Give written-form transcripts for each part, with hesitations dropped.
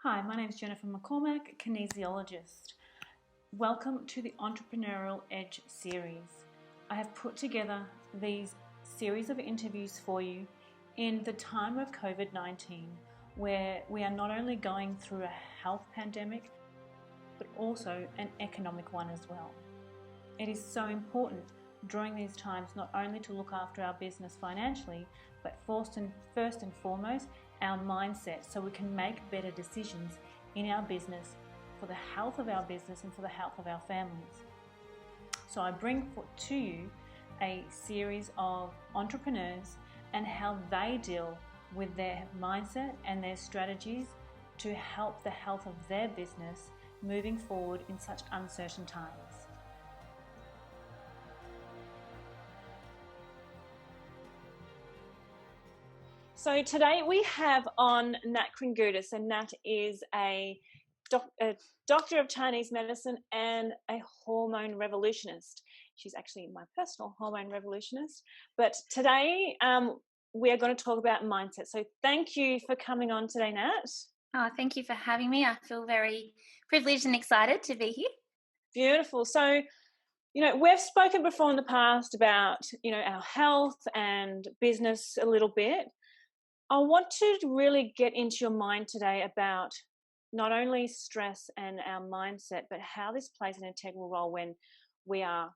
Hi, my name is Jennifer McCormack, Kinesiologist. Welcome to the Entrepreneurial Edge series. I have put together these series of interviews for you in the time of COVID-19, where we are not only going through a health pandemic, but also an economic one as well. It is so important during these times not only to look after our business financially, but first and foremost, our mindset, so we can make better decisions in our business for the health of our business and for the health of our families. So I bring to you a series of entrepreneurs and how they deal with their mindset and their strategies to help the health of their business moving forward in such uncertain times. So today we have on Nat Kringoudis, and Nat is a doctor of Chinese medicine and a hormone revolutionist. She's actually my personal hormone revolutionist. But today we are going to talk about mindset. So thank you for coming on today, Nat. Oh, thank you for having me. I feel very privileged and excited to be here. Beautiful. So, we've spoken before in the past about, our health and business a little bit. I want to really get into your mind today about not only stress and our mindset, but how this plays an integral role when we are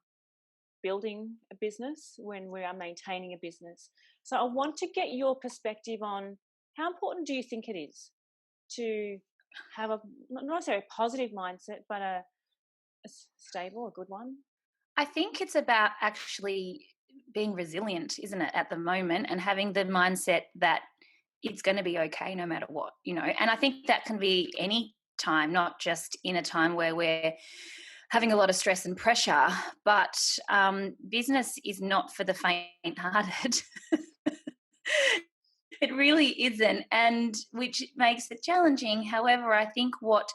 building a business, when we are maintaining a business. So I want to get your perspective on how important do you think it is to have not necessarily a positive mindset, but a stable, a good one? I think it's about actually being resilient, isn't it, at the moment, and having the mindset that it's going to be okay no matter what, And I think that can be any time, not just in a time where we're having a lot of stress and pressure, but business is not for the faint-hearted. It really isn't, and which makes it challenging. However, I think what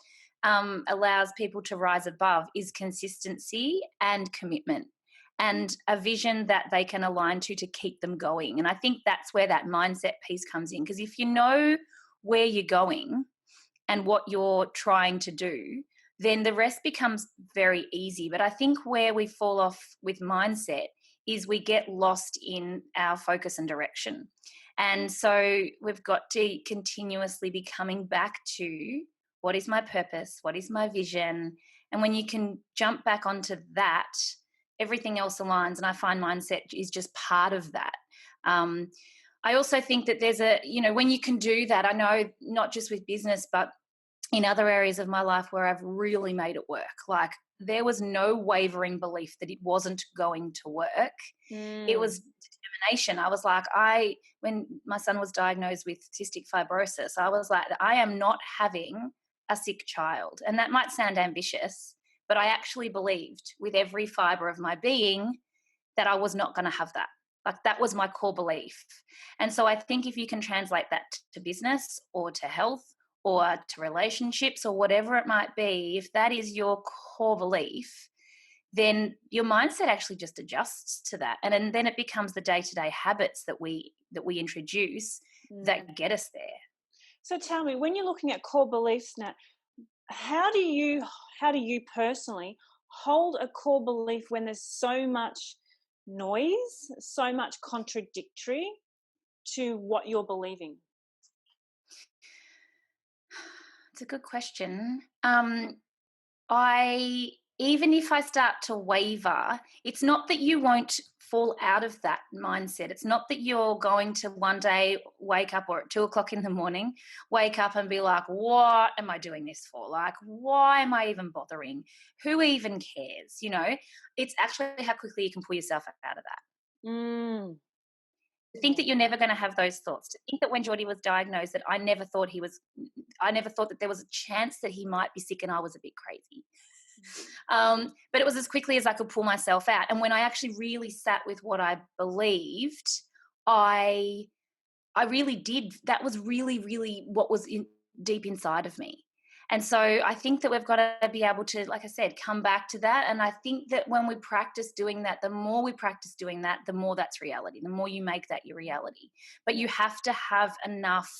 allows people to rise above is consistency and commitment and a vision that they can align to keep them going. And I think that's where that mindset piece comes in, because if you know where you're going and what you're trying to do, then the rest becomes very easy. But I think where we fall off with mindset is we get lost in our focus and direction. And so we've got to continuously be coming back to what is my purpose, what is my vision. And when you can jump back onto that, everything else aligns. And I find mindset is just part of that. I also think that there's when you can do that, I know not just with business, but in other areas of my life where I've really made it work. Like there was no wavering belief that it wasn't going to work. It was determination. I was like, when my son was diagnosed with cystic fibrosis, I was like, I am not having a sick child. And that might sound ambitious, but I actually believed with every fiber of my being that I was not going to have that. Like that was my core belief. And so I think if you can translate that to business or to health or to relationships or whatever it might be, if that is your core belief, then your mindset actually just adjusts to that. And then it becomes the day-to-day habits that we introduce that get us there. So tell me, when you're looking at core beliefs, Nat, how do you personally hold a core belief when there's so much noise, so much contradictory to what you're believing? It's a good question. Even if I start to waver, it's not that you won't fall out of that mindset. It's not that you're going to one day wake up, or at 2:00 in the morning, wake up and be like, what am I doing this for? Like, why am I even bothering? Who even cares? It's actually how quickly you can pull yourself out of that. To think that you're never going to have those thoughts. To think that when Geordie was diagnosed, that I never thought that there was a chance that he might be sick, and I was a bit crazy. But it was as quickly as I could pull myself out. And when I actually really sat with what I believed, I really did. That was really, really what was deep inside of me. And so I think that we've got to be able to, like I said, come back to that. And I think that when we practice doing that, the more we practice doing that, the more that's reality, the more you make that your reality. But you have to have enough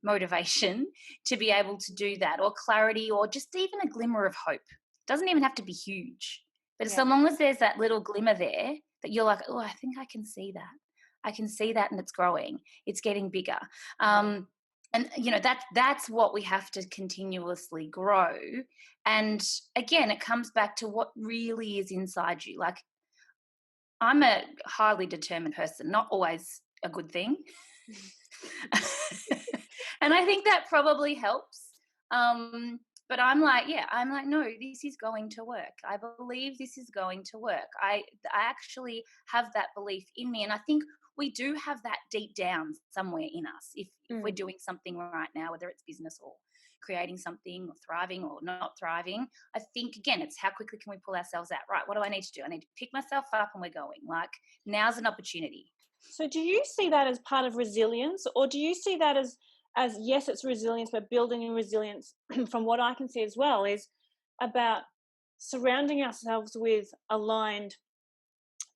motivation to be able to do that, or clarity, or just even a glimmer of hope. It doesn't even have to be huge, but so long as there's that little glimmer there that you're like, oh, I think I can see that. I can see that, and it's growing. It's getting bigger. And, you know, that's what we have to continuously grow. And again, it comes back to what really is inside you. Like, I'm a highly determined person, not always a good thing. And I think that probably helps. But I'm like, no, this is going to work. I believe this is going to work. I actually have that belief in me. And I think we do have that deep down somewhere in us. If we're doing something right now, whether it's business or creating something or thriving or not thriving, I think, again, it's how quickly can we pull ourselves out? Right, what do I need to do? I need to pick myself up and we're going. Like, now's an opportunity. So do you see that as part of resilience, or do you see that as yes, it's resilience, but building in resilience from what I can see as well is about surrounding ourselves with aligned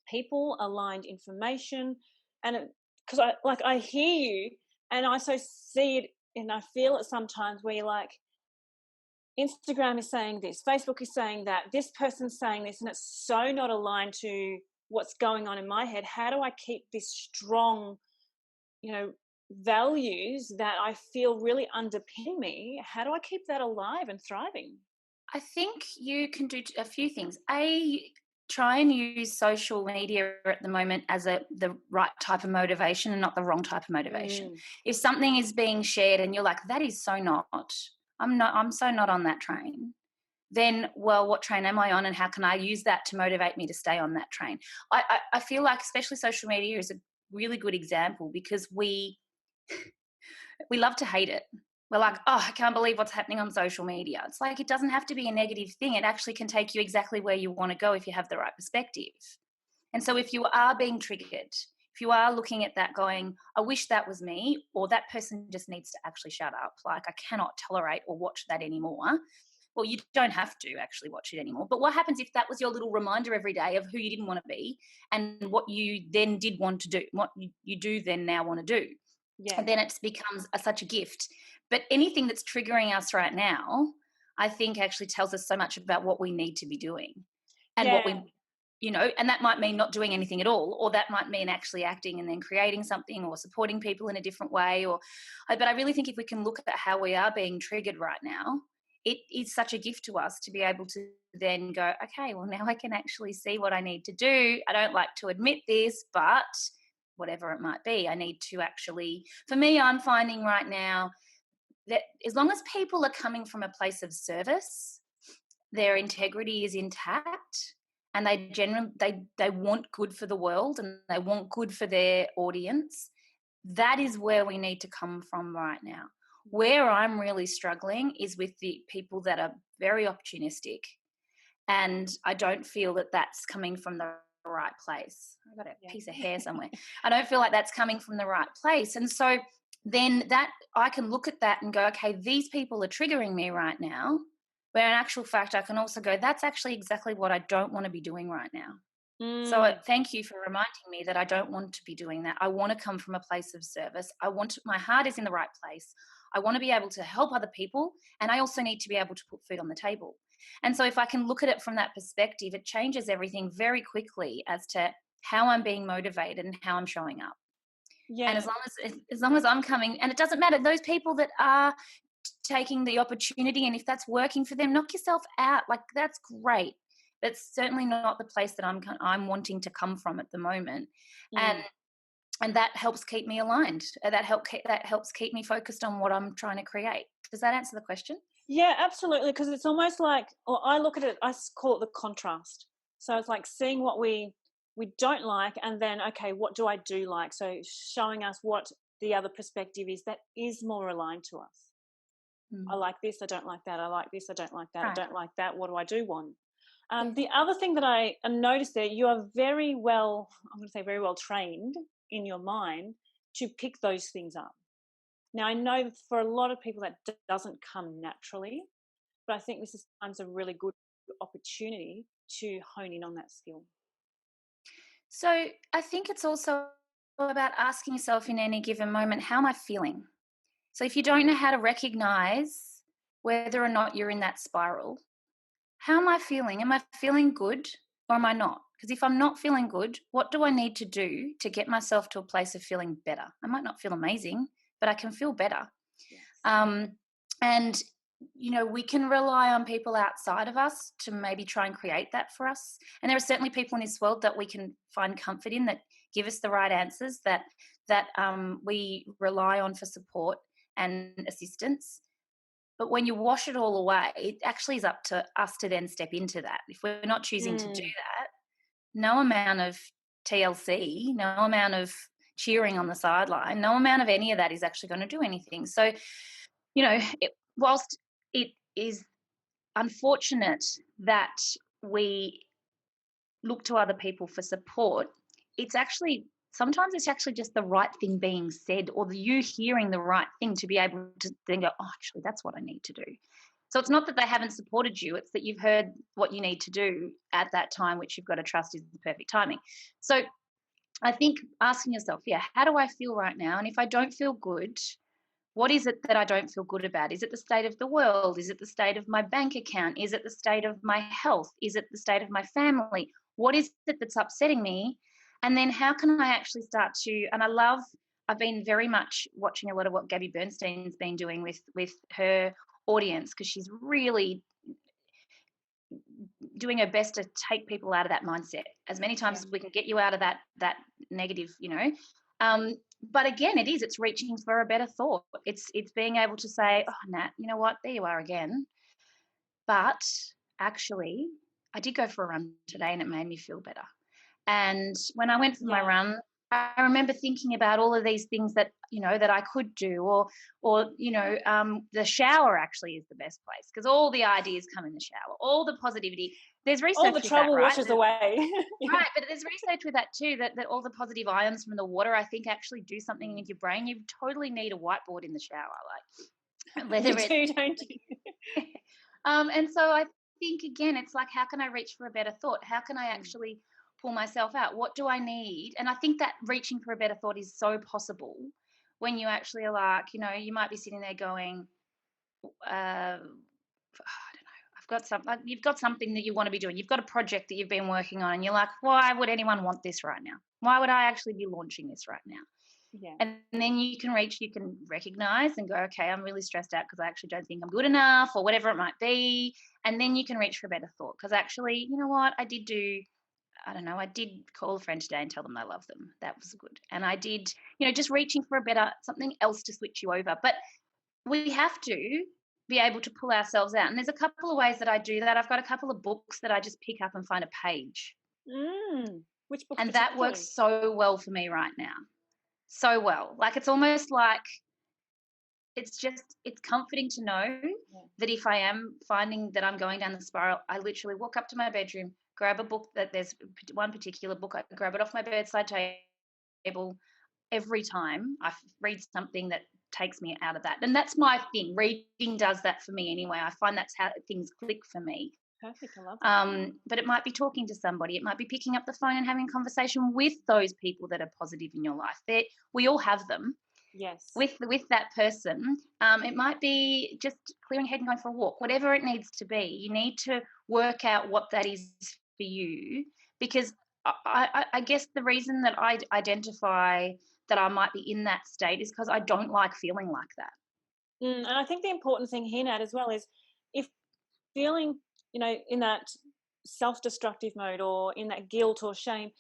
people, aligned information, and because I hear you, and I so see it, and I feel it sometimes where you're like, Instagram is saying this, Facebook is saying that, this person's saying this, and it's so not aligned to what's going on in my head. How do I keep this strong, values that I feel really underpin me? How do I keep that alive and thriving? I think you can do a few things. Try and use social media at the moment as the right type of motivation and not the wrong type of motivation. If something is being shared and you're like, that is so not, I'm so not on that train, then, well, what train am I on, and how can I use that to motivate me to stay on that train? I feel like especially social media is a really good example, because we love to hate it. We're like, oh, I can't believe what's happening on social media. It's like, it doesn't have to be a negative thing. It actually can take you exactly where you want to go if you have the right perspective. And so if you are being triggered, if you are looking at that going, I wish that was me, or that person just needs to actually shut up, like, I cannot tolerate or watch that anymore. Well, you don't have to actually watch it anymore. But what happens if that was your little reminder every day of who you didn't want to be and what you then did want to do, what you do then now want to do? Yeah. And then it becomes such a gift. But anything that's triggering us right now, I think actually tells us so much about what we need to be doing, and what we, and that might mean not doing anything at all, or that might mean actually acting and then creating something or supporting people in a different way. But I really think if we can look at how we are being triggered right now, it is such a gift to us to be able to then go, okay, well, now I can actually see what I need to do. I don't like to admit this, but whatever it might be, I need to actually, for me, I'm finding right now that as long as people are coming from a place of service, their integrity is intact, and they generally they want good for the world and they want good for their audience, that is where we need to come from right now. Where I'm really struggling is with the people that are very opportunistic, and I don't feel that that's coming from the right place. I've got a piece of hair somewhere. I don't feel like that's coming from the right place. And so then that I can look at that and go, okay, these people are triggering me right now. But in actual fact, I can also go, that's actually exactly what I don't want to be doing right now. So thank you for reminding me that I don't want to be doing that. I want to come from a place of service. My heart is in the right place. I want to be able to help other people, and I also need to be able to put food on the table. And so if I can look at it from that perspective, it changes everything very quickly as to how I'm being motivated and how I'm showing up. Yeah. And as long as I'm coming, and it doesn't matter, those people that are taking the opportunity, and if that's working for them, knock yourself out. Like, that's great. That's certainly not the place that I'm wanting to come from at the moment. And that helps keep me aligned. That helps keep me focused on what I'm trying to create. Does that answer the question? Yeah, absolutely. Because it's almost like, or I look at it, I call it the contrast. So it's like seeing what we don't like, and then, okay, what do I do like? So showing us what the other perspective is that is more aligned to us. I like this, I don't like that. I like this, I don't like that. Right. I don't like that. What do I do want? The other thing that I noticed there, you are very well trained in your mind to pick those things up. Now, I know for a lot of people that doesn't come naturally, but I think this is sometimes a really good opportunity to hone in on that skill. So I think it's also about asking yourself in any given moment, how am I feeling? So if you don't know how to recognize whether or not you're in that spiral, how am I feeling? Am I feeling good or am I not? Because if I'm not feeling good, what do I need to do to get myself to a place of feeling better? I might not feel amazing, but I can feel better. Yes. And, you know, we can rely on people outside of us to maybe try and create that for us. And there are certainly people in this world that we can find comfort in, that give us the right answers, that we rely on for support and assistance. But when you wash it all away, it actually is up to us to then step into that. If we're not choosing to do that, no amount of TLC, no amount of cheering on the sideline, no amount of any of that is actually going to do anything. So, you know, whilst it is unfortunate that we look to other people for support, sometimes it's actually just the right thing being said, or you hearing the right thing to be able to then go, oh, actually, that's what I need to do. So it's not that they haven't supported you, it's that you've heard what you need to do at that time, which you've got to trust is the perfect timing. So I think asking yourself, how do I feel right now? And if I don't feel good, what is it that I don't feel good about? Is it the state of the world? Is it the state of my bank account? Is it the state of my health? Is it the state of my family? What is it that's upsetting me? And then how can I actually start to, and I've been very much watching a lot of what Gabby Bernstein's been doing with her audience, because she's really doing her best to take people out of that mindset as many times as we can get you out of that negative, but again, it's reaching for a better thought. It's being able to say, oh, Nat, you know what, there you are again, but actually I did go for a run today and it made me feel better. And when I went for my run, I remember thinking about all of these things that, that I could do, or the shower actually is the best place, because all the ideas come in the shower, all the positivity. There's research all the trouble that, right? washes away. Right, but there's research with that too, that all the positive ions from the water, I think, actually do something with your brain. You totally need a whiteboard in the shower, like You do, don't you? And so I think, again, it's like, how can I reach for a better thought? How can I actually pull myself out? What do I need? And I think that reaching for a better thought is so possible when you actually are like, you might be sitting there going, I don't know, you've got something that you want to be doing. You've got a project that you've been working on and you're like, why would anyone want this right now? Why would I actually be launching this right now? Yeah. And then you can recognize and go, okay, I'm really stressed out because I actually don't think I'm good enough, or whatever it might be. And then you can reach for a better thought, because actually, you know what, I did call a friend today and tell them I love them. That was good. And I did, just reaching for something else to switch you over. But we have to be able to pull ourselves out. And there's a couple of ways that I do that. I've got a couple of books that I just pick up and find a page. Which book? And that works so well for me right now. So well. Like, it's almost like it's comforting to know that if I am finding that I'm going down the spiral, I literally walk up to my bedroom, grab a book, that there's one particular book, I grab it off my bedside table. Every time I read something that takes me out of that. And that's my thing. Reading does that for me anyway. I find that's how things click for me. Perfect. I love that. But it might be talking to somebody. It might be picking up the phone and having a conversation with those people that are positive in your life. We all have them. Yes. With that person. It might be just clearing head and going for a walk, whatever it needs to be. You need to work out what that is for you, because I guess the reason that I identify that I might be in that state is because I don't like feeling like that. And I think the important thing here, Nat, as well, is if feeling, in that self-destructive mode or in that guilt or shame,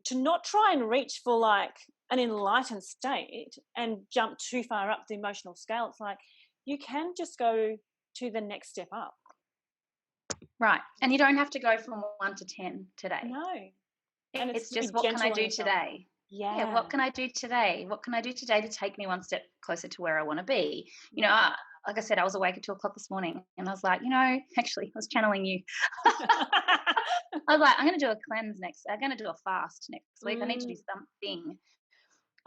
to not try and reach for like an enlightened state and jump too far up the emotional scale. It's like you can just go to the next step up. Right. And you don't have to go from 1 to 10 today. No. And it's just, what can I do today? Yeah. What can I do today? What can I do today to take me one step closer to where I want to be? Like I said, I was awake at 2:00 this morning and I was like, actually, I was channeling you. I was like, I'm going to do a cleanse I'm going to do a fast next week. I need to do something.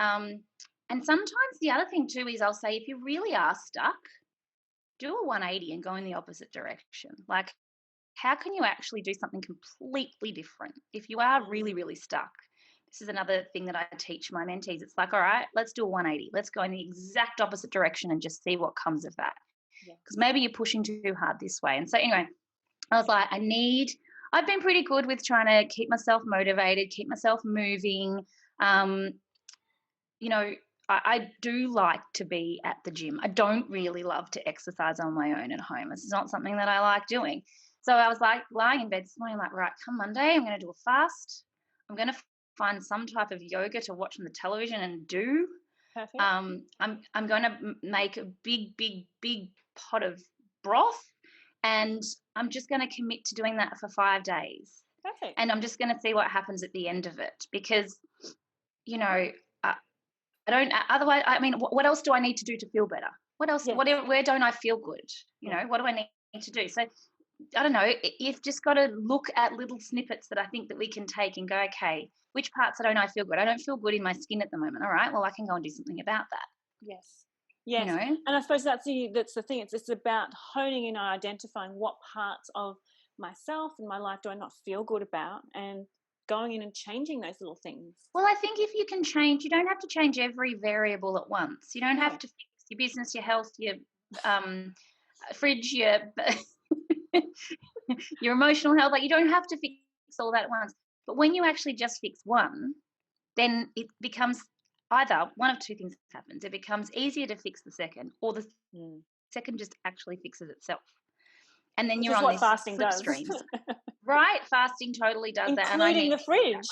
And sometimes the other thing too is I'll say, if you really are stuck, do a 180 and go in the opposite direction. Like, how can you actually do something completely different if you are really, really stuck? this is another thing that I teach my mentees. It's like, all right, let's do a 180. Let's go in the exact opposite direction and just see what comes of that. Because maybe you're pushing too hard this way. And so anyway, I was like, I've been pretty good with trying to keep myself motivated, keep myself moving. You know, I do like to be at the gym. I don't really love to exercise on my own at home. It's not something that I like doing. So I was like lying in bed this morning, like, right, come Monday, I'm going to do a fast. I'm going to find some type of yoga to watch on the television and do. Perfect. I'm going to make a big pot of broth, and I'm just going to commit to doing that for 5 days. Perfect. And I'm just going to see what happens at the end of it, because, you know, I don't, otherwise, I mean, what else do I need to do to feel better? What else, where don't I feel good? You know, what do I need to do? So I don't know, you've just got to look at little snippets that I think that we can take and go, okay, which parts don't I feel good? I don't feel good in my skin at the moment. All right, well, I can go and do something about that. Yes. You know? And I suppose that's the thing. It's about honing in and identifying what parts of myself and my life do I not feel good about, and going in and changing those little things. Well, I think if you can change, you don't have to change every variable at once. You don't have to fix your business, your health, your fridge, your your emotional health. Like, you don't have to fix all that at once. But when you actually just fix one, then it becomes either one of two things happens. It becomes easier to fix the second, or the second just actually fixes itself. And then you're on this fasting does. Streams. Right, fasting totally does that. Including the fridge.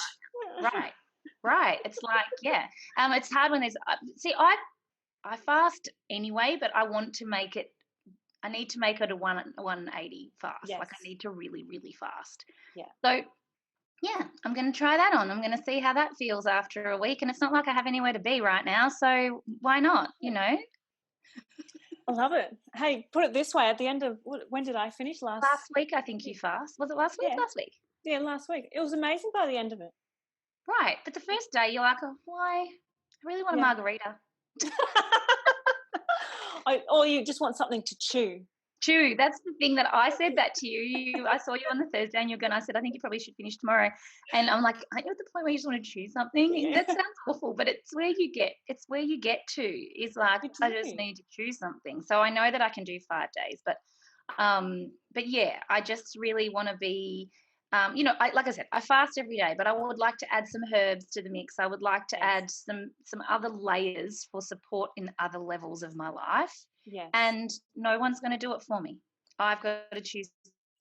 Right. It's like, it's hard when there's, I fast anyway, but I want to make it, I need to make it a 180 fast. Yes. Like, I need to really, really fast. Yeah. So, I'm going to try that on. I'm going to see how that feels after a week. And it's not like I have anywhere to be right now, so why not, you know? I love it. Hey, put it this way, at the end of, when did I finish? Last week, I think you fast. Was it last week? Yeah. Last week. Yeah, last week. It was amazing by the end of it. Right. But the first day you're like, oh, why? I really want a margarita. Or you just want something to chew. That's the thing that I said that to you. I saw you on the Thursday and I said, I think you probably should finish tomorrow. And I'm like, aren't you at the point where you just want to chew something? Yeah. That sounds awful, but it's where you get to is like, I just need to chew something. So I know that I can do 5 days, but yeah, I just really want to be, like I said, I fast every day, but I would like to add some herbs to the mix. I would like to add some other layers for support in other levels of my life. Yes. And no one's going to do it for me. I've got to choose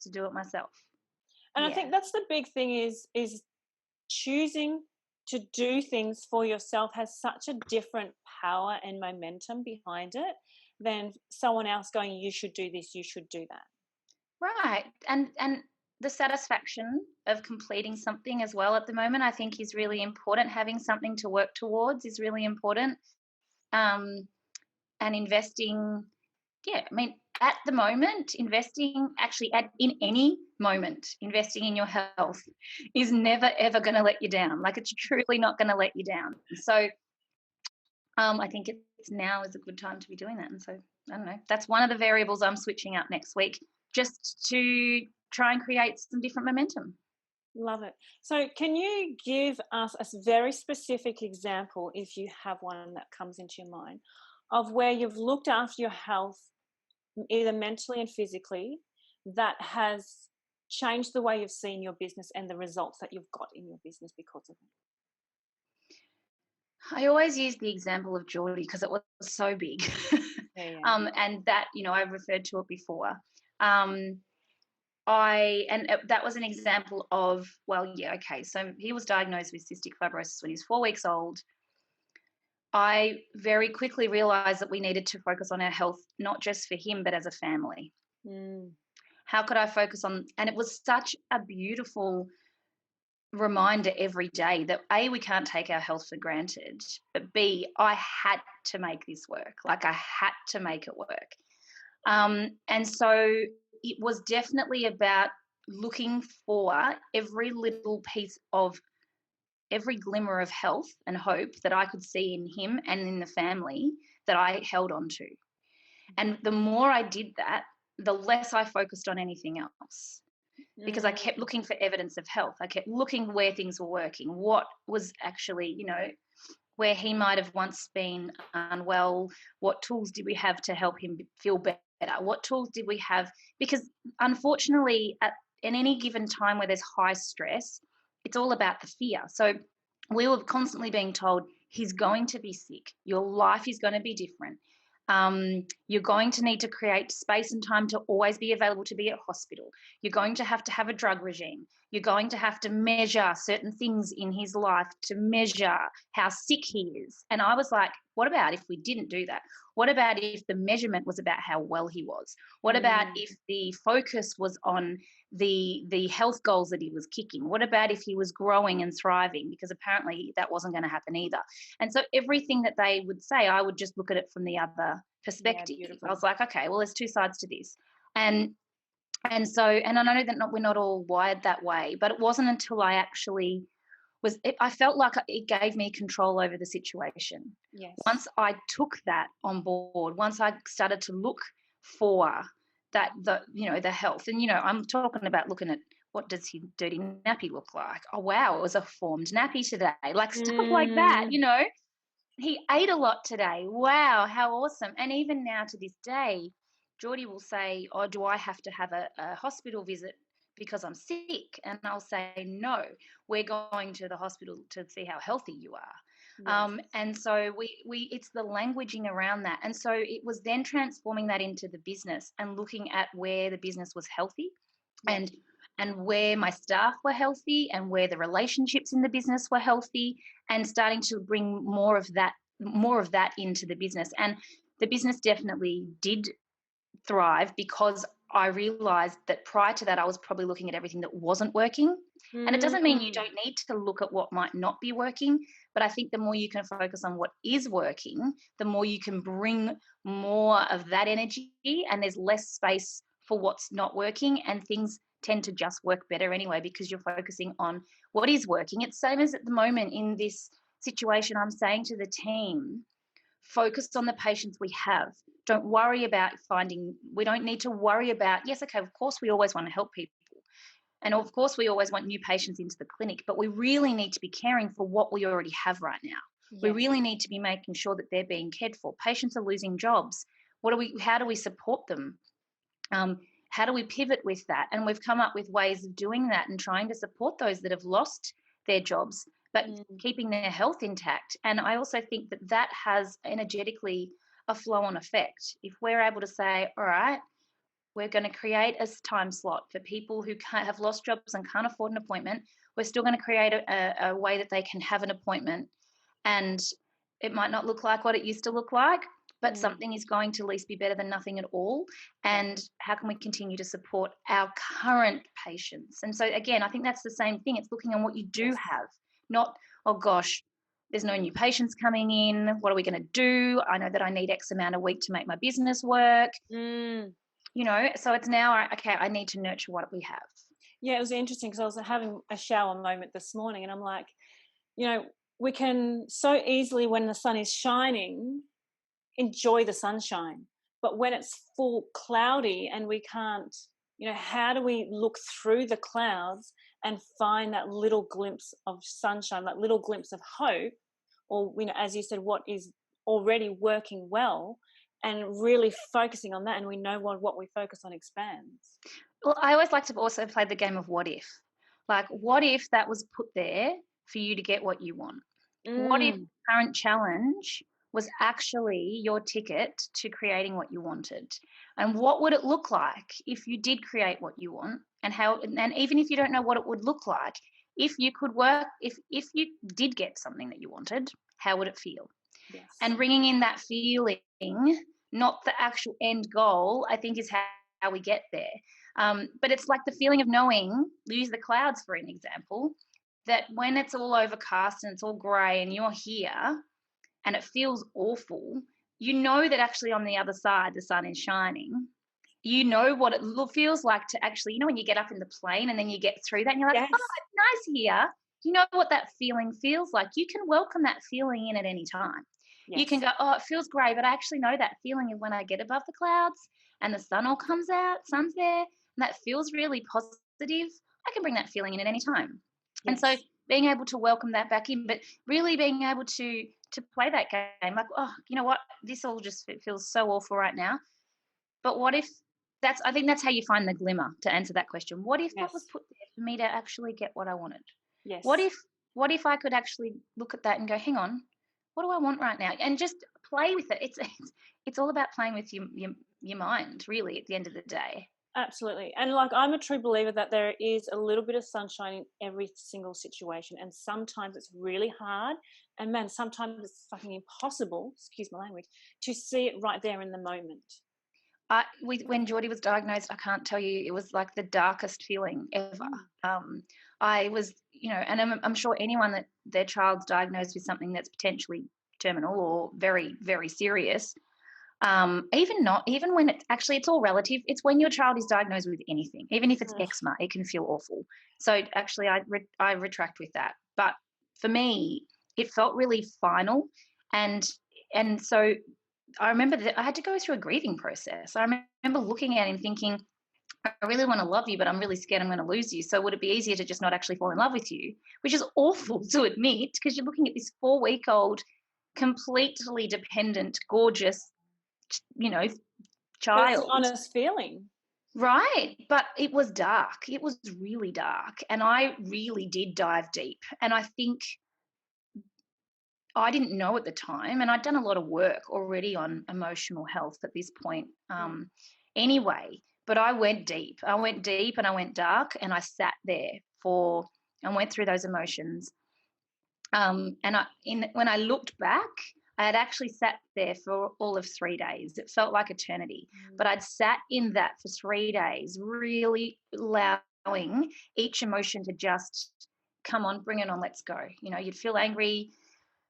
to do it myself. And I think that's the big thing is choosing to do things for yourself has such a different power and momentum behind it than someone else going, you should do this, you should do that. Right. And the satisfaction of completing something as well at the moment, I think, is really important. Having something to work towards is really important. And investing, at the moment, investing in any moment, investing in your health is never, ever going to let you down. Like, it's truly not going to let you down. So I think now is a good time to be doing that. And so, I don't know, that's one of the variables I'm switching up next week, just to try and create some different momentum. Love it. So can you give us a very specific example, if you have one that comes into your mind, of where you've looked after your health, either mentally and physically, that has changed the way you've seen your business and the results that you've got in your business because of it? I always use the example of Geordie because it was so big. And that, I've referred to it before. That was an example of, so he was diagnosed with cystic fibrosis when he was 4 weeks old. I very quickly realized that we needed to focus on our health, not just for him, but as a family. How could I focus on, and it was such a beautiful reminder every day that A, we can't take our health for granted, but B, I had to make this work. Like, I had to make it work. And so it was definitely about looking for every little piece of every glimmer of health and hope that I could see in him and in the family that I held on to. And the more I did that, the less I focused on anything else. because I kept looking for evidence of health. I kept looking where things were working, what was actually, where he might have once been unwell, what tools did we have to help him feel better? What tools did we have? Because unfortunately, in any given time where there's high stress, it's all about the fear. So we were constantly being told, he's going to be sick. Your life is going to be different. You're going to need to create space and time to always be available to be at hospital. You're going to have a drug regime. You're going to have to measure certain things in his life to measure how sick he is. And I was like, what about if we didn't do that? What about if the measurement was about how well he was? What about if the focus was on the health goals that he was kicking? What about if he was growing and thriving? Because apparently that wasn't going to happen either. And so everything that they would say, I would just look at it from the other perspective. Yeah, I was like, okay, well, there's two sides to this. And I know that we're not all wired that way, but it wasn't until I actually I felt like it gave me control over the situation. Yes. Once I took that on board, once I started to look for that, the health, and, I'm talking about looking at what does his dirty nappy look like? Oh, wow, it was a formed nappy today. Like stuff like that, He ate a lot today. Wow, how awesome. And even now to this day, Geordie will say, oh, do I have to have a hospital visit because I'm sick? And I'll say, no, we're going to the hospital to see how healthy you are. Yes. And so we it's the languaging around that. And so it was then transforming that into the business and looking at where the business was healthy and where my staff were healthy and where the relationships in the business were healthy, and starting to bring more of that into the business. And the business definitely did thrive because I realized that prior to that, I was probably looking at everything that wasn't working. And it doesn't mean you don't need to look at what might not be working, but I think the more you can focus on what is working, the more you can bring more of that energy, and there's less space for what's not working, and things tend to just work better anyway because you're focusing on what is working. It's same as at the moment in this situation. I'm saying to the team, focus on the patients we have. Don't worry about we don't need to worry about, yes, okay, of course we always want to help people. And of course we always want new patients into the clinic, but we really need to be caring for what we already have right now. Yes. We really need to be making sure that they're being cared for. Patients are losing jobs. How do we support them? How do we pivot with that? And we've come up with ways of doing that and trying to support those that have lost their jobs, but keeping their health intact. And I also think that has energetically a flow-on effect. If we're able to say, all right, we're going to create a time slot for people who have lost jobs and can't afford an appointment, we're still going to create a way that they can have an appointment. And it might not look like what it used to look like, but something is going to at least be better than nothing at all. And how can we continue to support our current patients? And so, again, I think that's the same thing. It's looking on what you do have, not, oh, gosh, there's no new patients coming in. What are we going to do? I know that I need X amount a week to make my business work. So it's now, okay, I need to nurture what we have. Yeah, it was interesting because I was having a shower moment this morning, and I'm like, we can so easily, when the sun is shining, enjoy the sunshine, but when it's full cloudy and we can't, how do we look through the clouds and find that little glimpse of sunshine, that little glimpse of hope, or as you said, what is already working well, and really focusing on that? And we know what we focus on expands. Well, I always like to also play the game of what if. Like, what if that was put there for you to get what you want? What if the current challenge was actually your ticket to creating what you wanted? And what would it look like if you did create what you want? And even if you don't know what it would look like, if you could work, if you did get something that you wanted, how would it feel? Yes. And bringing in that feeling, not the actual end goal, I think is how we get there. But it's like the feeling of knowing, use the clouds for an example, that when it's all overcast and it's all grey and you're here and it feels awful, you know that actually on the other side the sun is shining. You know what it feels like to actually, when you get up in the plane and then you get through that and you're like, yes, oh, it's nice here. You know what that feeling feels like. You can welcome that feeling in at any time. Yes. You can go, oh, it feels great, but I actually know that feeling of when I get above the clouds and the sun all comes out, sun's there, and that feels really positive I can bring that feeling in at any time. And Yes. so being able to welcome that back in, but really being able to play that game, like, oh, you know what, this all just feels so awful right now. But what if I think that's how you find the glimmer to answer that question. What if that was Yes. put there for me to actually get what I wanted? Yes. What if I could actually look at that and go, hang on, what do I want right now? And just play with it. It's all about playing with your mind, really, at the end of the day. Absolutely. And like, I'm a true believer that there is a little bit of sunshine in every single situation. And sometimes it's really hard. And man, sometimes it's fucking impossible, excuse my language, to see it right there in the moment. When Geordie was diagnosed, I can't tell you, it was like the darkest feeling ever. I was, and I'm sure anyone that their child's diagnosed with something that's potentially terminal or very, very serious, even when it's all relative. It's when your child is diagnosed with anything, even if it's eczema, it can feel awful. So actually, I retract with that. But for me, it felt really final, and so I remember that I had to go through a grieving process. I remember looking at him thinking, I really want to love you, but I'm really scared I'm going to lose you. So would it be easier to just not actually fall in love with you? Which is awful to admit, because you're looking at this 4-week-old, completely dependent, gorgeous, child. But it's an honest feeling. Right. But it was dark. It was really dark. And I really did dive deep. And I think I didn't know at the time, and I'd done a lot of work already on emotional health at this point anyway, but I went deep. I went deep and I went dark, and I sat there and went through those emotions. And when I looked back, I had actually sat there for all of 3 days. It felt like eternity, but I'd sat in that for 3 days, really allowing each emotion to just come on, bring it on, let's go. You'd feel angry,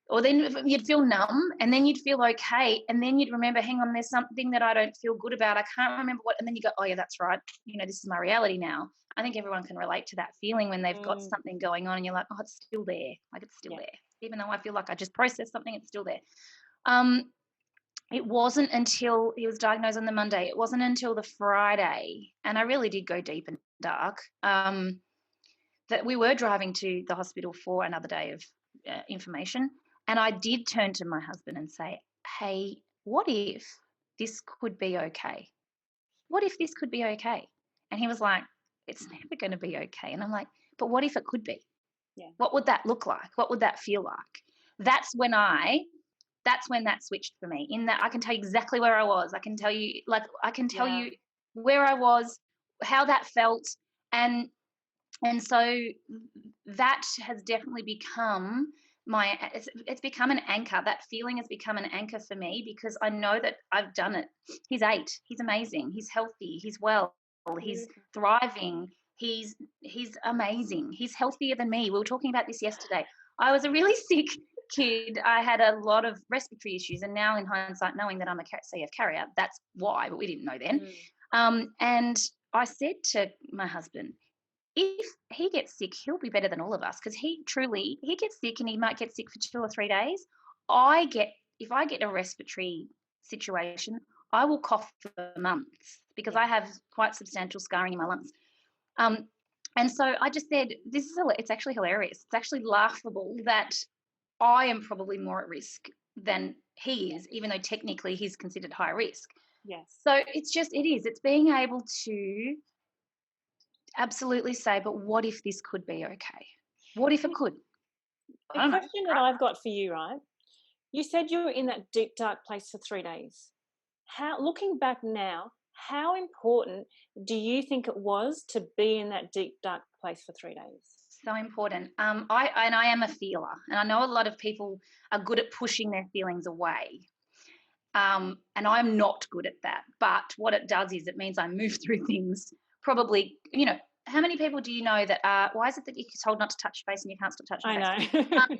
or then you'd feel numb, and then you'd feel okay, and then you'd remember, hang on, there's something that I don't feel good about. I can't remember what, and then you go, oh yeah, that's right. This is my reality now. I think everyone can relate to that feeling when they've got something going on and you're like, oh, it's still there. Like, it's still there. Even though I feel like I just processed something, it's still there. It wasn't until he was diagnosed on the Monday, it wasn't until the Friday, and I really did go deep and dark, that we were driving to the hospital for another day of information. And I did turn to my husband and say, hey, what if this could be okay? What if this could be okay? And he was like, it's never going to be okay. And I'm like, but what if it could be? Yeah. What would that look like? What would that feel like? That's when that switched for me, in that I can tell you exactly where I was. I can tell you, you where I was, how that felt. And so that has definitely become it's become an anchor. That feeling has become an anchor for me, because I know that I've done it. He's 8. He's amazing. He's healthy. He's well. He's thriving. He's amazing. He's healthier than me. We were talking about this yesterday. I was a really sick kid. I had a lot of respiratory issues, and now in hindsight, knowing that I'm a CF carrier, that's why, but we didn't know then. And I said to my husband, if he gets sick, he'll be better than all of us, because he gets sick, and he might get sick for 2 or 3 days. If I get a respiratory situation, I will cough for months, because I have quite substantial scarring in my lungs. And so I just said, it's actually hilarious. It's actually laughable that I am probably more at risk than he is, even though technically he's considered high risk. Yes. So it's being able to absolutely say, but what if this could be okay? What if it could? The question that I've got for you, right? You said you were in that deep, dark place for 3 days. Looking back now, how important do you think it was to be in that deep, dark place for 3 days? So important. I am a feeler, and I know a lot of people are good at pushing their feelings away. And I'm not good at that. But what it does is it means I move through things. Probably, how many people do you know that why is it that you're told not to touch your face and you can't stop touching your face? I know.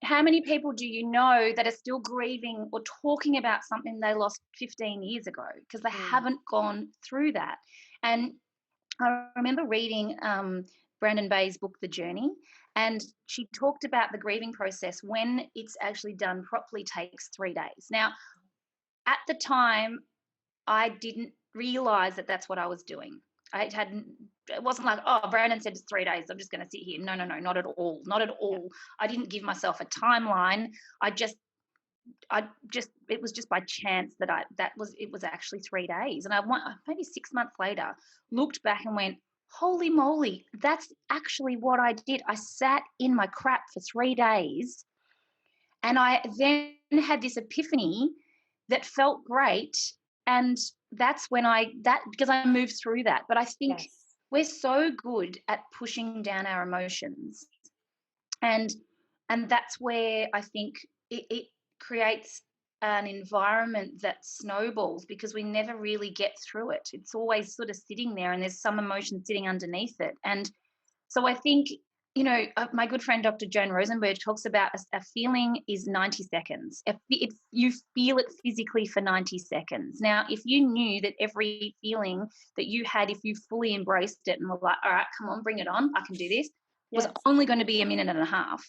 How many people do you know that are still grieving or talking about something they lost 15 years ago because they haven't gone through that? And I remember reading Brandon Bay's book, The Journey, and she talked about the grieving process, when it's actually done properly, takes 3 days. Now, at the time, I didn't realize that that's what I was doing. I had it wasn't like, oh, Brandon said it's 3 days, I'm just going to sit here. No, not at all. Not at all. I didn't give myself a timeline. It was just by chance that it was actually 3 days. And I maybe 6 months later looked back and went, holy moly, that's actually what I did. I sat in my crap for 3 days, and I then had this epiphany that felt great. And that's when because I moved through that. But I think we're so good at pushing down our emotions. And that's where I think it creates an environment that snowballs, because we never really get through it. It's always sort of sitting there, and there's some emotion sitting underneath it. And so I think, my good friend Dr. Joan Rosenberg talks about a feeling is 90 seconds. If you feel it physically for 90 seconds. Now, if you knew that every feeling that you had, if you fully embraced it and were like, all right, come on, bring it on, I can do this, was only going to be a minute and a half,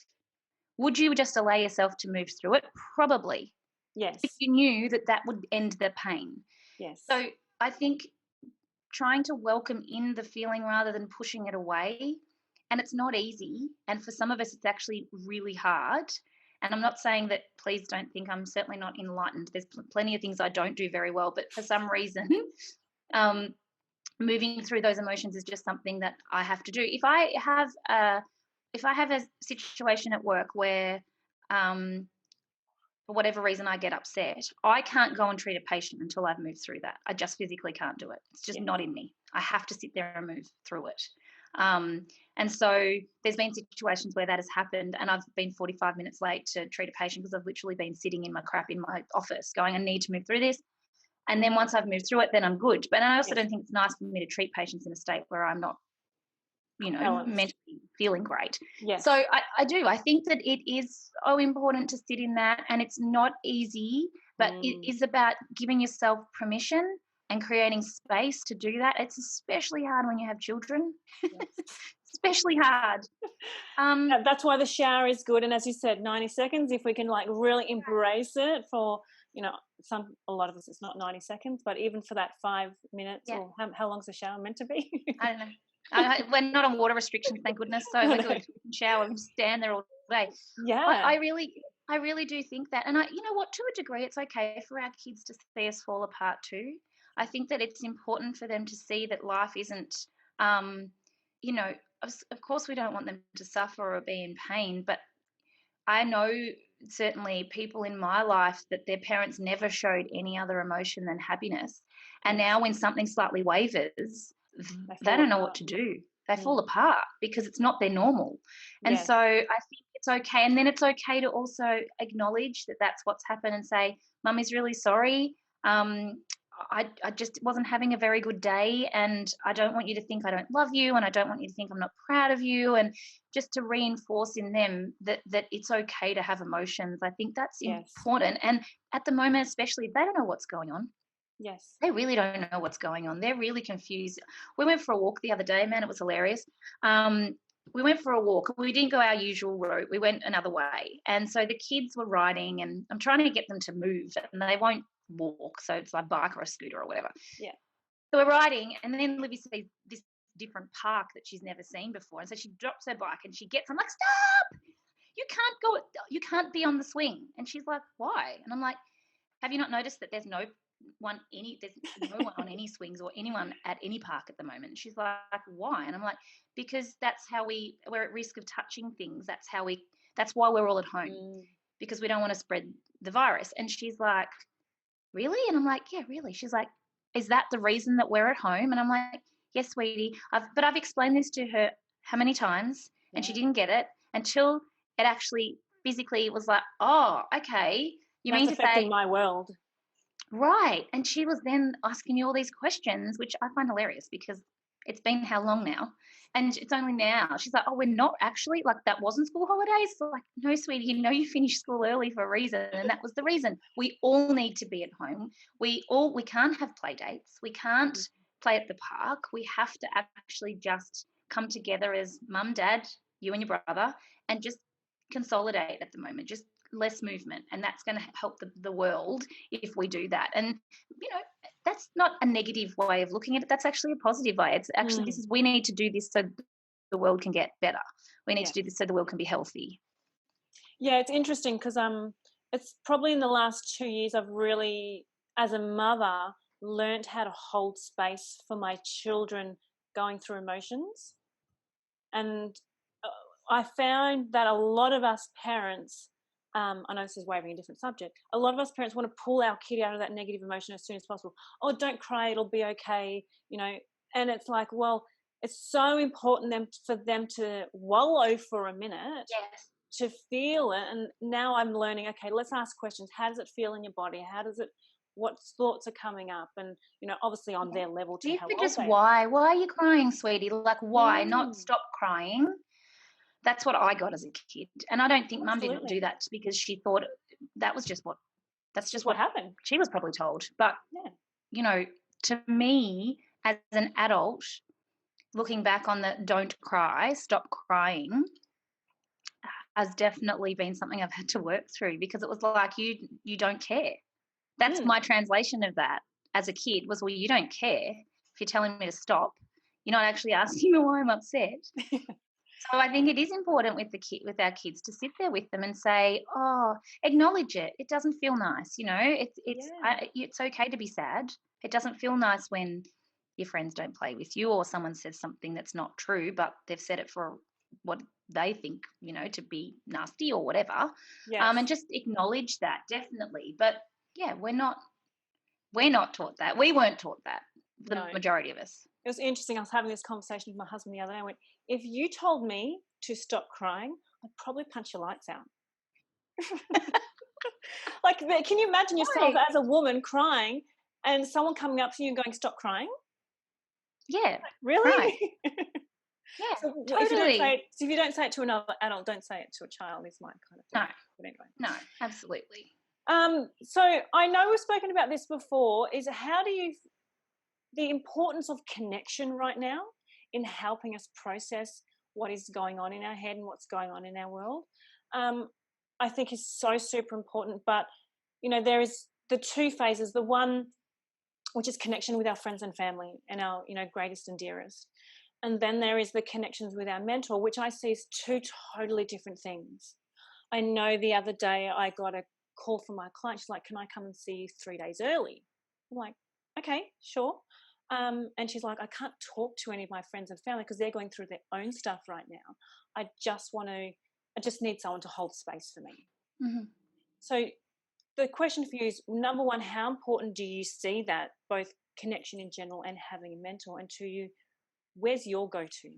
would you just allow yourself to move through it? Probably. Yes. If you knew that would end the pain. Yes. So I think trying to welcome in the feeling rather than pushing it away. And it's not easy. And for some of us, it's actually really hard. And I'm not saying that, please don't think I'm certainly not enlightened. There's plenty of things I don't do very well. But for some reason, moving through those emotions is just something that I have to do. If I have a situation at work where for whatever reason I get upset, I can't go and treat a patient until I've moved through that. I just physically can't do it. It's just not in me. I have to sit there and move through it. And so there's been situations where that has happened, and I've been 45 minutes late to treat a patient because I've literally been sitting in my crap in my office going, I need to move through this. And then once I've moved through it, then I'm good. But I also don't think it's nice for me to treat patients in a state where I'm not, mentally feeling great. Yes. So I do. I think that it is so important to sit in that, and it's not easy, but it is about giving yourself permission and creating space to do that. It's especially hard when you have children. Especially hard. That's why the shower is good. And as you said, 90 seconds, if we can really embrace it for, a lot of us, it's not 90 seconds, but even for that 5 minutes, or how long's the shower meant to be? I don't know. We're not on water restrictions, thank goodness. So we're good. We can shower, we can stand there all day. Yeah. I really do think that. And you know what, to a degree, it's okay for our kids to see us fall apart too. I think that it's important for them to see that life isn't, of course we don't want them to suffer or be in pain, but I know certainly people in my life that their parents never showed any other emotion than happiness. And now when something slightly wavers, they don't know what to do. They fall apart because it's not their normal. And so I think it's okay. And then it's okay to also acknowledge that that's what's happened and say, Mum is really sorry. I just wasn't having a very good day, and I don't want you to think I don't love you, and I don't want you to think I'm not proud of you, and just to reinforce in them that it's okay to have emotions. I think that's important. And at the moment, especially, they don't know what's going on. Yes. They really don't know what's going on. They're really confused. We went for a walk the other day, man, it was hilarious. We went for a walk. We didn't go our usual route. We went another way. And so the kids were riding, and I'm trying to get them to move, and they won't walk. So it's like a bike or a scooter or whatever. Yeah. So we're riding, and then Libby sees this different park that she's never seen before. And so she drops her bike and she gets, I'm like, stop! You can't be on the swing. And she's like, why? And I'm like, have you not noticed that there's no one on any swings or anyone at any park at the moment? And she's like, why? And I'm like, because that's how we're at risk of touching things. That's why we're all at home, because we don't want to spread the virus. And she's like, really? And I'm like, yeah, really. She's like, is that the reason that we're at home? And I'm like, yes, sweetie. But I've explained this to her how many times, and she didn't get it until it actually physically was like, oh, okay. That's mean to affecting my world. Right. And she was then asking me all these questions, which I find hilarious because it's been how long now? And it's only now. She's like, oh, we're not actually, like, that wasn't school holidays? So like, no, sweetie, you finished school early for a reason, and that was the reason. We all need to be at home. We can't have play dates. We can't play at the park. We have to actually just come together as mum, dad, you and your brother, and just consolidate at the moment, just less movement. And that's going to help the world if we do that. And, that's not a negative way of looking at it. That's actually a positive way. It's actually, this is, we need to do this so the world can get better. We need to do this so the world can be healthy. Yeah, it's interesting because it's probably in the last 2 years I've really, as a mother, learned how to hold space for my children going through emotions. And I found that a lot of us parents, I know this is waving a different subject, a lot of us parents want to pull our kid out of that negative emotion as soon as possible. Oh, don't cry, it'll be okay, you know. And it's like, well, it's so important for them to wallow for a minute. Yes. To feel it. And now I'm learning, okay, let's ask questions. How does it feel in your body? What thoughts are coming up? And, you know, obviously on their level to help. Just why are you crying, sweetie? Like, why? Not stop crying. That's what I got as a kid. And I don't think Mum didn't do that because she thought that's just what happened. She was probably told. But, you know, to me as an adult, looking back on the don't cry, stop crying, has definitely been something I've had to work through, because it was like, you don't care. That's my translation of that as a kid was, well, you don't care if you're telling me to stop. You're not actually asking me why I'm upset. So I think it is important with our kids to sit there with them and say, oh, acknowledge it. It doesn't feel nice, you know. It's okay to be sad. It doesn't feel nice when your friends don't play with you, or someone says something that's not true, but they've said it for what they think, you know, to be nasty or whatever. And just acknowledge that, definitely. But yeah, we're not taught that. We weren't taught that, the majority of us. It was interesting. I was having this conversation with my husband the other day. I went, if you told me to stop crying, I'd probably punch your lights out. Like, can you imagine yourself as a woman crying and someone coming up to you and going, stop crying? Yeah. Really? Right. Yeah, so totally. If you don't say it to another adult, don't say it to a child, is my kind of thing. No. But anyway. No, absolutely. So I know we've spoken about this before, is the importance of connection right now in helping us process what is going on in our head and what's going on in our world. I think is so super important. But, you know, there is the two phases, the one which is connection with our friends and family and our, you know, greatest and dearest. And then there is the connections with our mentor, which I see as two totally different things. I know the other day I got a call from my client. She's like, can I come and see you 3 days early? I'm like, okay, sure. And she's like, I can't talk to any of my friends and family because they're going through their own stuff right now. I just need someone to hold space for me. Mm-hmm. So the question for you is, number one, how important do you see that, both connection in general and having a mentor? And two, where's your go-to?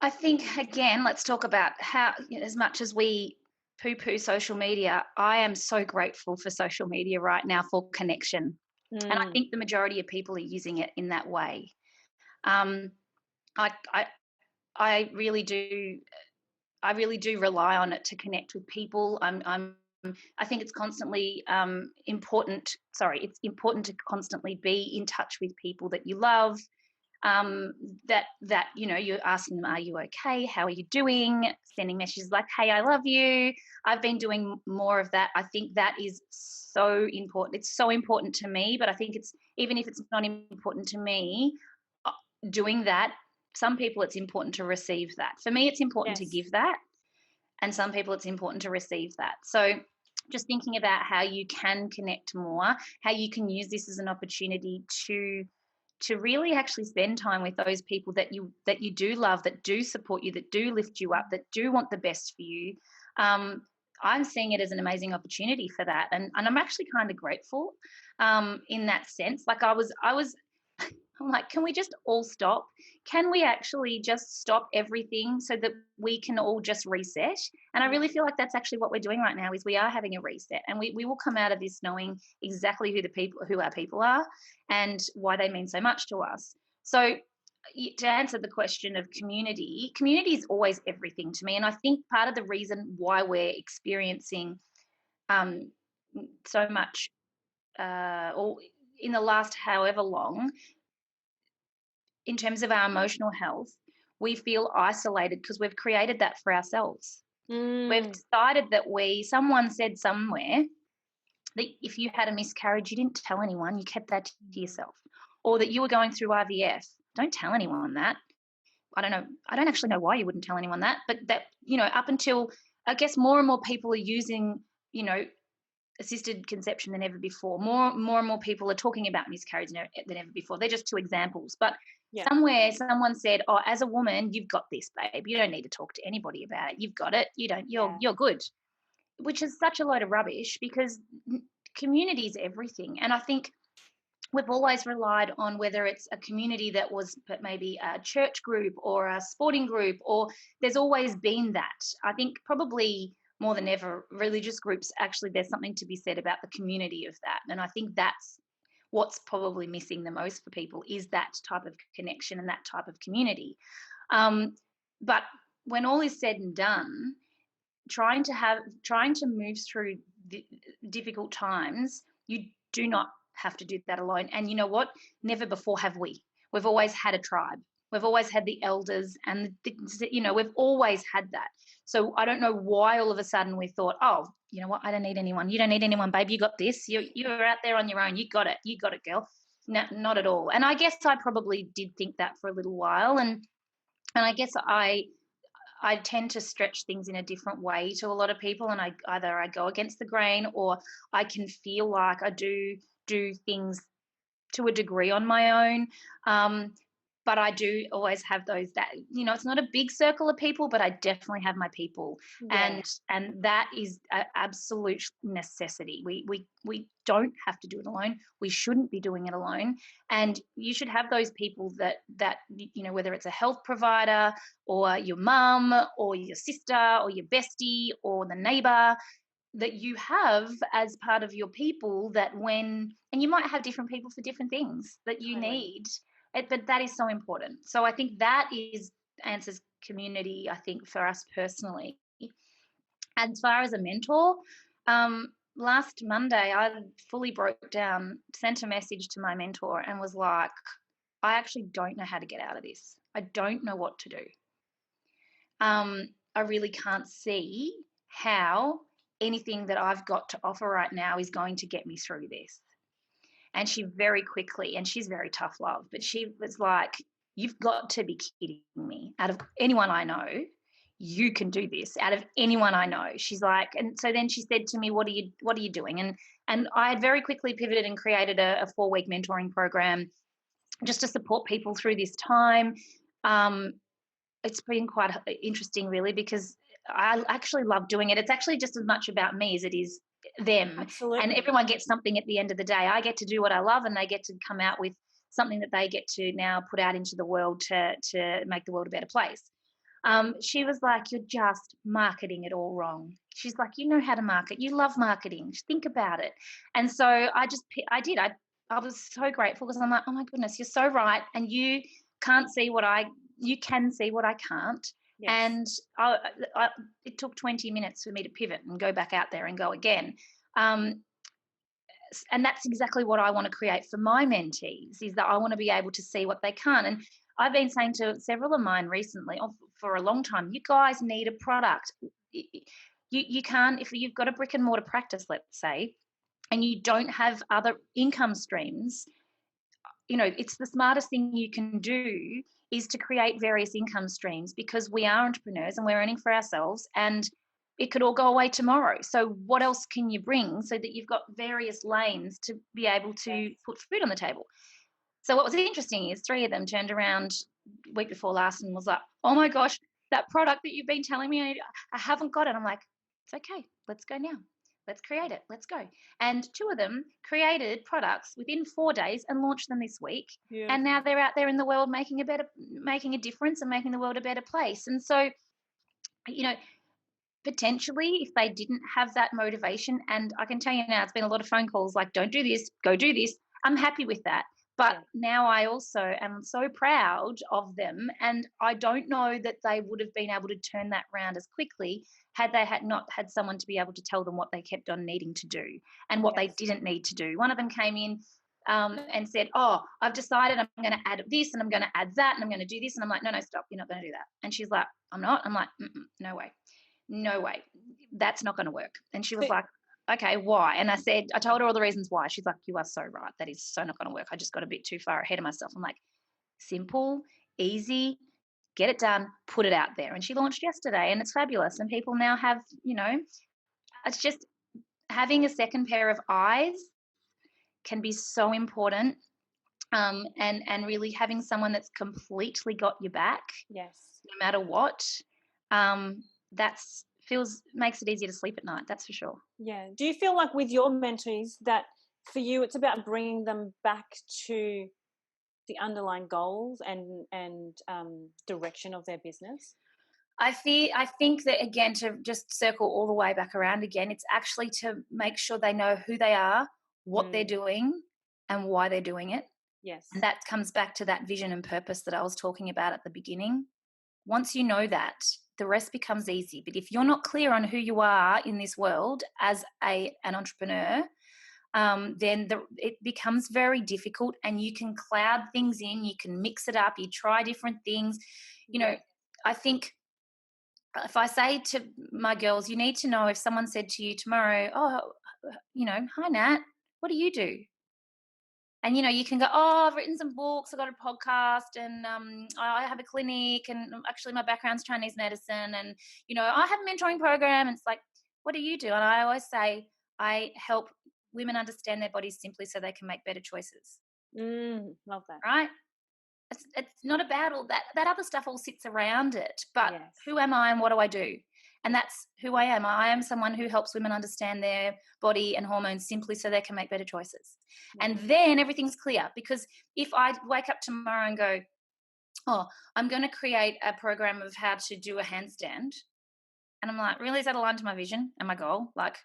I think, again, let's talk about how, as much as we poo-poo social media, I am so grateful for social media right now for connection. And I think the majority of people are using it in that way. I really do rely on it to connect with people. I think it's constantly important. It's important to constantly be in touch with people that you love. That you know, you're asking them, are you okay? How are you doing? Sending messages like, hey, I love you. I've been doing more of that. I think that is so important. It's so important to me, but I think it's, even if it's not important to me, doing that, some people it's important to receive that. For me, it's important to give that, and some people it's important to receive that. So just thinking about how you can connect more, how you can use this as an opportunity to really actually spend time with those people that you do love, that do support you, that do lift you up, that do want the best for you. I'm seeing it as an amazing opportunity for that, and I'm actually kind of grateful in that sense. Like I'm like, can we just all stop? Can we actually just stop everything so that we can all just reset? And I really feel like that's actually what we're doing right now, is we are having a reset, and we will come out of this knowing exactly who our people are and why they mean so much to us. So to answer the question of community is always everything to me. And I think part of the reason why we're experiencing so much or in the last however long, in terms of our emotional health, we feel isolated because we've created that for ourselves. We've decided that someone said somewhere that if you had a miscarriage, you didn't tell anyone, you kept that to yourself. Or that you were going through IVF, don't tell anyone that. I don't know. I don't actually know why you wouldn't tell anyone that, but that, up until, I guess, more and more people are using, assisted conception than ever before. More and more people are talking about miscarriage than ever before. They're just two examples. But somewhere someone said, oh, as a woman, you've got this, babe. You don't need to talk to anybody about it. You've got it. You're good. Which is such a load of rubbish, because community is everything. And I think we've always relied on, whether it's a community that was maybe a church group or a sporting group, or there's always been that. I think probably more than ever, religious groups, actually, there's something to be said about the community of that. And I think that's what's probably missing the most for people, is that type of connection and that type of community. But when all is said and done, trying to move through the difficult times, you do not have to do that alone. And you know what? Never before have we. We've always had a tribe. We've always had the elders, and we've always had that. So I don't know why all of a sudden we thought, oh, you know what? I don't need anyone. You don't need anyone, babe. You got this. You're out there on your own. You got it. You got it, girl. No, not at all. And I guess I probably did think that for a little while, and I guess I tend to stretch things in a different way to a lot of people, and I go against the grain, or I can feel like I do things to a degree on my own. But I do always have those that, it's not a big circle of people, but I definitely have my people. Yeah. And that is an absolute necessity. We don't have to do it alone. We shouldn't be doing it alone. And you should have those people that whether it's a health provider or your mum or your sister or your bestie or the neighbor, that you have as part of your people, and you might have different people for different things that you need. But that is so important. So I think that answers community, I think, for us personally. As far as a mentor, last Monday I fully broke down, sent a message to my mentor and was like, I actually don't know how to get out of this. I don't know what to do. I really can't see how anything that I've got to offer right now is going to get me through this. And she very quickly, and she's very tough love, but she was like, you've got to be kidding me. Out of anyone I know, you can do this. Out of anyone I know. She's like, and so then she said to me, what are you doing? And I had very quickly pivoted and created a 4-week mentoring program just to support people through this time. It's been quite interesting, really, because I actually love doing it. It's actually just as much about me as it is them. Absolutely. And everyone gets something at the end of the day. I get to do what I love, and they get to come out with something that they get to now put out into the world to make the world a better place. She was like, you're just marketing it all wrong. She's like, you know how to market. You love marketing. Think about it. And so I did. I was so grateful, because I'm like, oh my goodness, you're so right. And you can see what I can't. Yes. And it took 20 minutes for me to pivot and go back out there and go again. And that's exactly what I want to create for my mentees, is that I want to be able to see what they can't. And I've been saying to several of mine recently, for a long time, you guys need a product. You can't, if you've got a brick and mortar practice, let's say, and you don't have other income streams, it's the smartest thing you can do is to create various income streams, because we are entrepreneurs and we're earning for ourselves, and it could all go away tomorrow. So what else can you bring so that you've got various lanes to be able to put food on the table? So what was interesting is 3 of them turned around week before last and was like, oh my gosh, that product that you've been telling me I haven't got it. I'm like, it's okay, let's go now. Let's create it. Let's go. And 2 of them created products within 4 days and launched them this week. Yeah. And now they're out there in the world making a difference and making the world a better place. And so, potentially, if they didn't have that motivation, and I can tell you now, it's been a lot of phone calls like, don't do this, go do this. I'm happy with that. But now I also am so proud of them, and I don't know that they would have been able to turn that round as quickly had they not had someone to be able to tell them what they kept on needing to do and what they didn't need to do. One of them came in and said, oh, I've decided I'm going to add this and I'm going to add that and I'm going to do this. And I'm like, no, stop. You're not going to do that. And she's like, I'm not. I'm like, no way. That's not going to work. And she was like, okay, why? And I told her all the reasons why. She's like, you are so right. That is so not going to work. I just got a bit too far ahead of myself. I'm like, simple, easy, get it done, put it out there. And she launched yesterday and it's fabulous. And people now have, it's just having a second pair of eyes can be so important. And really having someone that's completely got your back, yes, no matter what, makes it easier to sleep at night. That's for sure. Yeah. Do you feel like with your mentees that for you it's about bringing them back to the underlying goals and direction of their business? I think that, again, to just circle all the way back around again, it's actually to make sure they know who they are, what they're doing, and why they're doing it. Yes. And that comes back to that vision and purpose that I was talking about at the beginning. Once you know that, the rest becomes easy. But if you're not clear on who you are in this world as an entrepreneur, then it becomes very difficult, and you can cloud things in, you can mix it up, you try different things. I think if I say to my girls, you need to know, if someone said to you tomorrow, hi Nat, what do you do? And, you can go, I've written some books, I've got a podcast, and I have a clinic, and actually my background's Chinese medicine, and, I have a mentoring program. And it's like, what do you do? And I always say, I help women understand their bodies simply so they can make better choices. Love that. Right? It's not about all that. That other stuff all sits around it. But yes. Who am I and what do I do? And that's who I am. I am someone who helps women understand their body and hormones simply so they can make better choices. And then everything's clear. Because if I wake up tomorrow and go, I'm going to create a program of how to do a handstand, and I'm like, really, is that aligned to my vision and my goal? Like,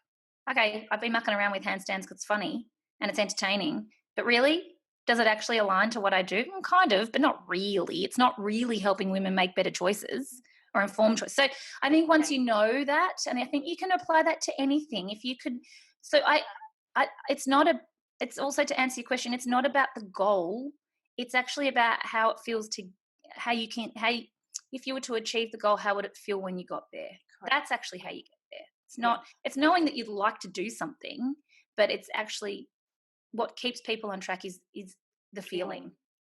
okay, I've been mucking around with handstands because it's funny and it's entertaining, but really, does it actually align to what I do? Well, kind of, but not really. It's not really helping women make better choices or informed choice. So I think once you know that, and I think you can apply that to anything. If you could, so it's also, to answer your question, it's not about the goal. It's actually about how it feels if you were to achieve the goal, how would it feel when you got there? Correct. That's actually how you get there. It's knowing that you'd like to do something, but it's actually what keeps people on track is the feeling.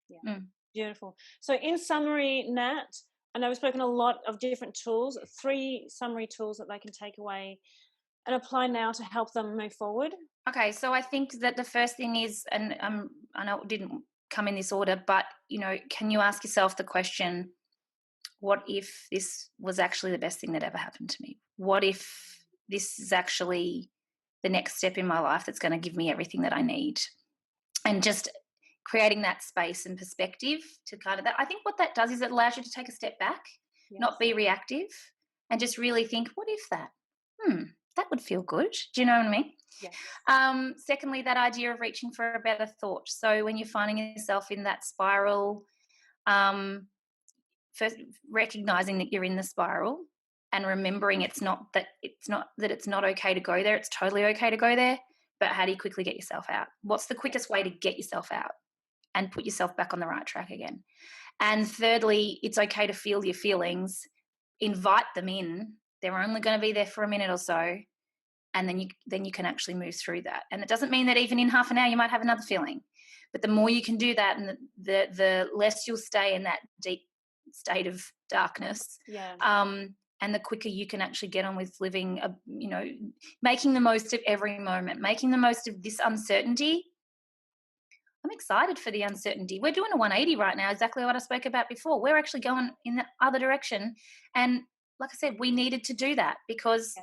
Yeah. Beautiful. So in summary, Nat, I know we've spoken a lot of different tools, 3 summary tools that they can take away and apply now to help them move forward. Okay, so I think that the first thing is, and I know it didn't come in this order, but, can you ask yourself the question, what if this was actually the best thing that ever happened to me? What if this is actually the next step in my life that's going to give me everything that I need? And just creating that space and perspective to kind of that. I think what that does is it allows you to take a step back, not be reactive, and just really think, what if that? That would feel good. Do you know what I mean? Yes. Secondly, that idea of reaching for a better thought. So when you're finding yourself in that spiral, first recognizing that you're in the spiral and remembering it's not okay to go there. It's totally okay to go there. But how do you quickly get yourself out? What's the quickest way to get yourself out and put yourself back on the right track again? And thirdly, it's okay to feel your feelings, invite them in. They're only going to be there for a minute or so, and then you can actually move through that. And it doesn't mean that even in half an hour you might have another feeling, but the more you can do that, and the less you'll stay in that deep state of darkness. And the quicker you can actually get on with living, making the most of every moment, making the most of this uncertainty. I'm excited for the uncertainty. We're doing a 180 right now, exactly what I spoke about before. We're actually going in the other direction. And like I said, we needed to do that because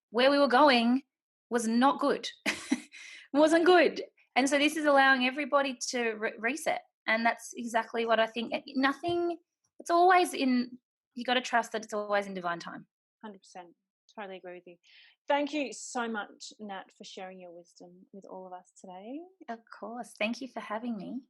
where we were going was not good. Wasn't good. And so this is allowing everybody to reset. And that's exactly what I think. It's always you got to trust that it's always in divine time. 100%. Totally agree with you. Thank you so much, Nat, for sharing your wisdom with all of us today. Of course. Thank you for having me.